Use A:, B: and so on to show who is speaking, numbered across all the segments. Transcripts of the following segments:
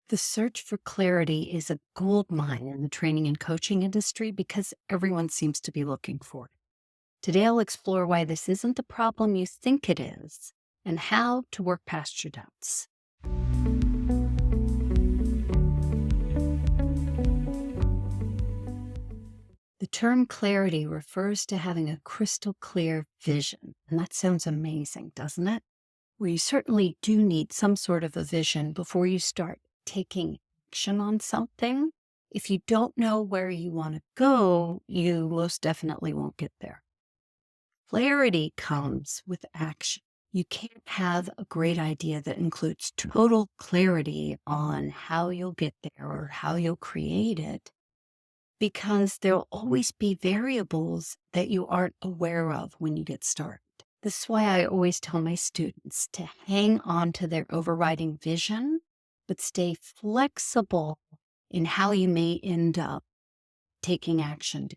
A: The search for clarity is a gold mine in the training and coaching industry because everyone seems to be looking for it. Today, I'll explore why this isn't the problem you think it is and how to work past your doubts. The term clarity refers to having a crystal clear vision, and that sounds amazing, doesn't it? Well, you certainly do need some sort of a vision before you start taking action on something. If you don't know where you want to go, you most definitely won't get there. Clarity comes with action. You can't have a great idea that includes total clarity on how you'll get there or how you'll create it, because there'll always be variables that you aren't aware of when you get started. This is why I always tell my students to hang on to their overriding vision, but stay flexible in how you may end up taking action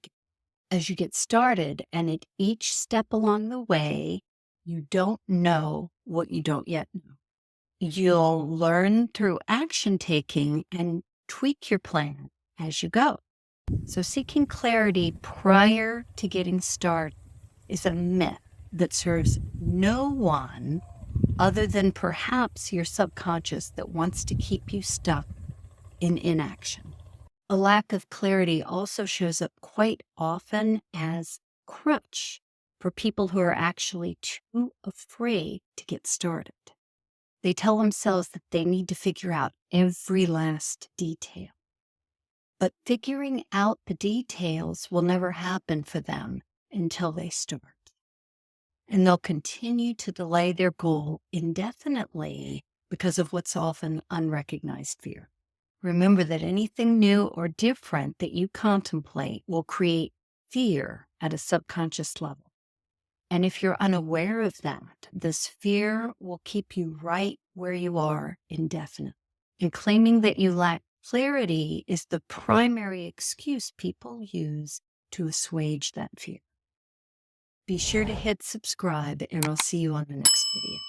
A: as you get started. And at each step along the way, you don't know what you don't yet know. You'll learn through action taking and tweak your plan as you go. So seeking clarity prior to getting started is a myth that serves no one other than perhaps your subconscious that wants to keep you stuck in inaction. A lack of clarity also shows up quite often as a crutch for people who are actually too afraid to get started. They tell themselves that they need to figure out every last detail. But figuring out the details will never happen for them until they start. And they'll continue to delay their goal indefinitely because of what's often unrecognized fear. Remember that anything new or different that you contemplate will create fear at a subconscious level. And if you're unaware of that, this fear will keep you right where you are indefinitely. And claiming that you lack clarity is the primary excuse people use to assuage that fear. Be sure to hit subscribe, and I'll see you on the next video.